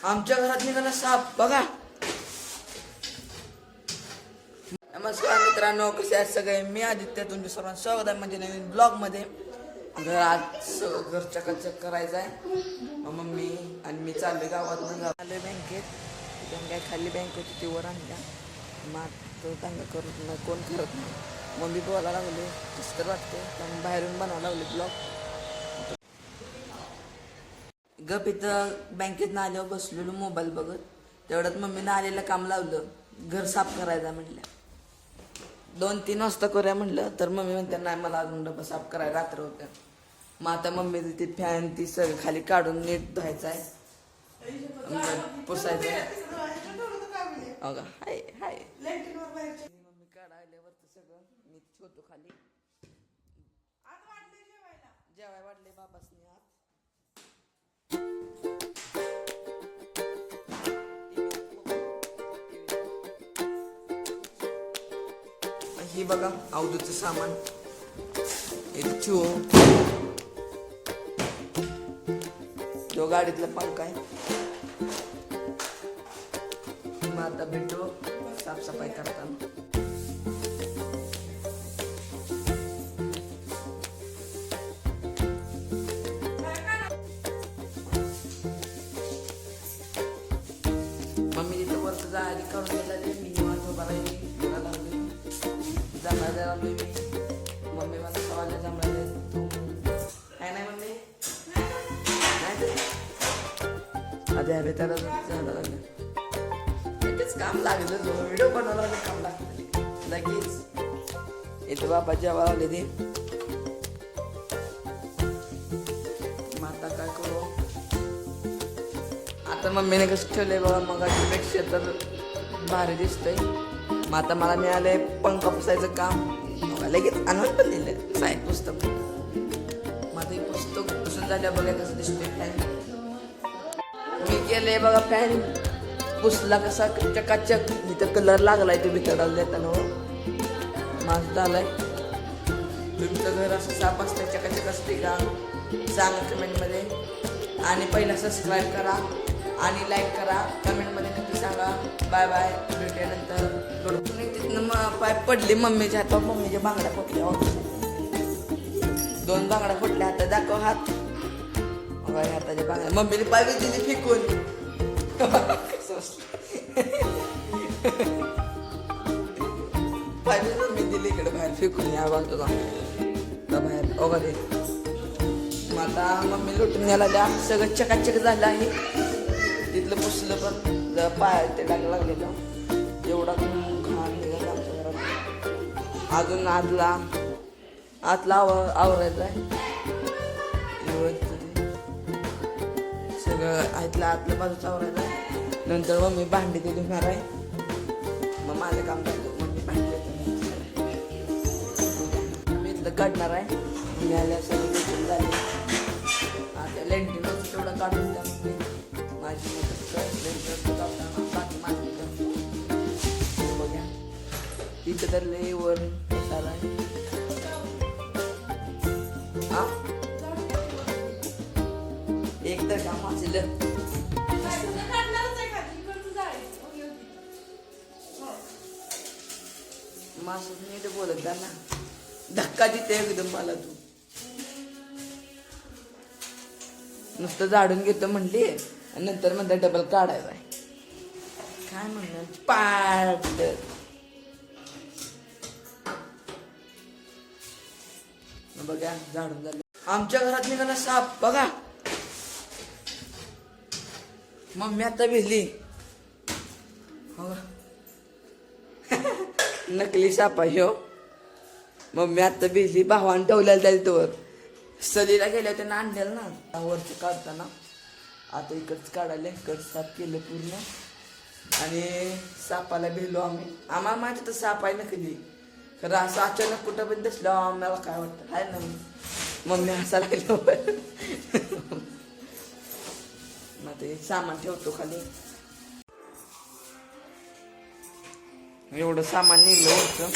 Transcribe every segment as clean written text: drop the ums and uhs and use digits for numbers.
आमच्या घरात निघाला साप बघा. नमस्कार मित्रांनो, कसे आहेत सगळे. मी आदित्य, तुमच्या सर्वांचं स्वागत आहे म्हणजे नवीन ब्लॉग मध्ये. घर चकाचक करायचं आहे. मम्मी आणि मी चाललोय गावातून. आलोय बँकेत. काय खाली बँक होती ती वर आणल्या. मग त्यांना करत नाही, कोण करत नाही. मम्मी बोलायला लागले कसं तर वाटते, त्यामुळे बाहेरून बनावं लागले ब्लॉग. गप इथं बँकेत आल्यावर बसलेलो मोबाईल बघत. तेवढ्यात मम्मीनं आलेलं काम लावलं, घर साफ करायचं म्हटलं. 2-3 वाजता करूया म्हटलं तर मम्मी म्हणते नाही, मला अजून डबा साफ करायला रात्र होत्या. मग आता मम्मी ती फॅन ती सगळं खाली काढून नीट धुवायचं आहे, पुसायचं आहे. अगं हाय हाय मम्मी काढायल्यावर सगळं मी ठेवतो खाली. जेवाय वाढले बाबासनी आत. ही बघा अवधूचं सामान. तो गाडीतला पंखा आहे. मग आता भेटू साफसफाई करताना. मम्मी तिथं वरचं जायला काढून गेला. मी निवांत उभा राहिली, जमरायला लागलोय मी. मम्मी मला सवायला जमरायला तू काय नाही मम्मी आधी हवे त्याला जायला लागलं. लगेच काम लागलं, व्हिडिओ बनवायला काम लागलं लगेच. इथे बाबा जेव्हा आले ते. मग आता काय करू. आता मम्मीने कसं ठेवलंय बघा, मग पेक्षा तर भारी दिसतंय. मग आता मला मिळालंय पंखा पुसायचं काम. लगेच आणून पण दिलं साहेब पुस्तक. मग ते पुस्तक पुसून झालं बघा कसं दिसतंय. फॅन मी केलंय बघा, फॅन पुसला कसा चकाचक. इथं कलर लागलाय ते भितडाला देताना. माझं झालंय. तुमचं घर असं साफ असतं, चकाचक असते का सांगा कमेंटमध्ये. आणि पहिला सबस्क्राईब करा आणि लाईक करा. कमेंटमध्ये नक्की सांगा. बाय बाय, भेटल्यानंतर. तिथनं मग पाय पडली मम्मीच्या हातावर. मम्मीच्या बांगड्या फुटल्या. 2 बांगड्या फुटल्या. हातात दाखव हात. हाताच्या बांगड्या मम्मीने पाय दिली फेकून. पाय मम्मी दिली इकडे बाहेर फेकून. या बाजूला बाहेर वगैरे. मग आता मम्मी लुटून गेला. सगळं चकाचक झालं आहे. तिथलं पुसलं पण पाय ते लागलेलं. एवढा घाण निघाला आमच्या घरात. अजून आतला आवरायचं आहे. सगळं आतल्या बाजूचं आवरायचं आहे. नंतर मम्मी भांडी ते धुणार आहे. मग माझं काम झालं. मम्मी भांडी मी इथलं काढणार आहे. मी आल्या सगळं लुटून झाले. आता लेंटिनच तेवढं काढून द्या मम्मी. माझी लेंटिन काढताना बाकी माझी बघा. तिथं तर लई वर मसाला आहे. हा एक तर काम असेल. मासूस नीट बोलत जा ना. धक्का देते एकदम मला तू. नुसतं झाडून घेतो म्हणली आणि नंतर म्हणता डबल काढायचा आहे. काय म्हणणार पाट. बघा झाडून झालं. आमच्या घरात निघाला साप बघा. मम्मी आता भिजली. नकली साप आहे हो. मम्मी आता भिजली. भावान ठेवलेला त्याला तोवर. सलीला गेल्या त्यांना आणलेलं ना वरचं काढताना. आता इकडचं काढायला. इकडचं साफ केलं पूर्ण. आणि सापाला भिलो आम्ही. आम्हाला माहिती तर साप आहे नकली. खरं असं अचानक कुठं पण दिसलं आम्हाला काय वाटतं आहे ना. मम्मी हसायला लागलो. मग ते सामान ठेवतो खाली. एवढं सामान निघलं होतं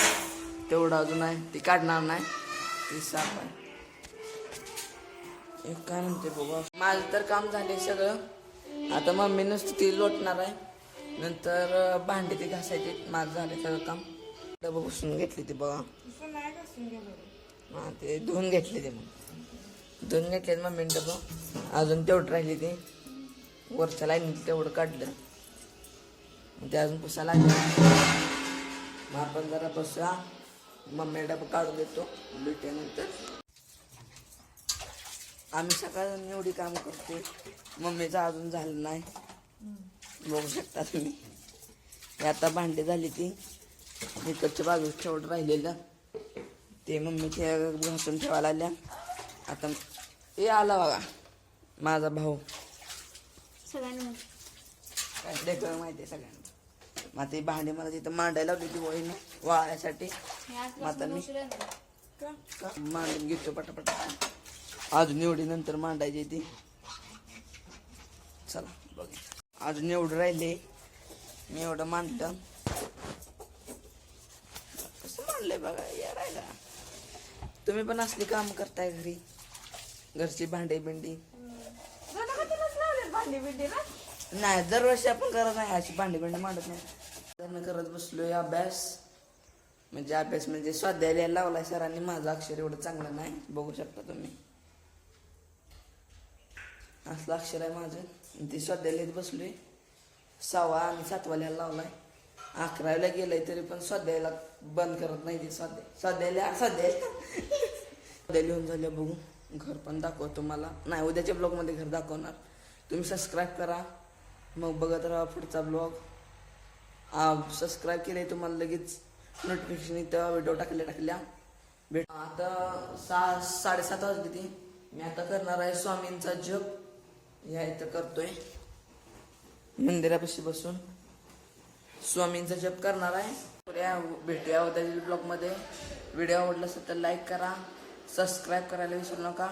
तेवढं अजून आहे. ती काढणार नाही. ती साप आहे. एक काय म्हणते बाबा. माझं तर काम झाले सगळं. आता मम्मी नुसतं ती लोटणार आहे. नंतर भांडी ती घासायची. माझं झालं सगळं काम. डबं पुसून घेतली ती बघा. हां ते धुवून घेतले ते मग धुवून घेतले मम्मीने डबं. अजून तेवढं राहिली ती वरच्या लाईन तेवढं काढलं. ते अजून पुसायला लागलं. मग आपण जरा बसूया. मम्मी डबं काढून देतो भेटल्यानंतर. आम्ही सकाळी एवढी काम करतो. मम्मीचं अजून झालं नाही. बघू शकता तुम्ही. हे आता भांडी झाली ती इकडच्या बाजूला तेवढं राहिलेलं ते मम्मी ते घासून ठेवायला आल्या. आता हे आला बघा माझा भाऊ. सगळ्यांना काय देखील माहिती आहे सगळ्यांना. मग आता ही भांडी मला तिथं मांडायला लावली ती वळीनं वाळायसाठी. मग आता मी मांडून घेतो पटापट. अजून एवढी नंतर मांडायची ती. चला बघा अजून एवढं राहिले. मी एवढं मांडलं. कसं मांडलंय बघा या राहिला. तुम्ही पण असली काम करताय घरी घरची भांडी बिंडी. भांडी बिंडी ना नाही दरवर्षी आपण करत नाही अशी भांडी बिंडी मांडत नाही. त्यांना करत बसलोय अभ्यास. म्हणजे स्वाध्याय लिहायला लावलाय सरांनी. माझं अक्षर एवढं चांगलं नाही बघू शकता तुम्ही. असलं अक्षर आहे माझं. ते स्वाध्याय लिहित बसलोय. 6वा आणि 7वा लिहायला लावलाय. 11वीला गेलंय तरी पण स्वाध्यायाला बंद करत नाही ते. स्वाध्याय लिहून झालं बघू. घर पण दाखवतो मला. नाही उद्याच्या ब्लॉगमध्ये घर दाखवणार. तुम्ही सबस्क्राईब करा. मग बघत राहा पुढचा ब्लॉग. सबस्क्राईब केले तुम्हाला लगेच नोटिफिकेशन इथं व्हिडिओ टाकल्या भेट. आता 6:30 वाजली ती. मी आता करणार आहे स्वामींचा जप. या इथं करतोय मंदिरापाशी बसून स्वामींचा जप करणार आहे. भेटूया उद्याच्या ब्लॉगमध्ये. व्हिडिओ आवडला असेल तर लाईक करा. सबस्क्राईब करायला विसरू नका.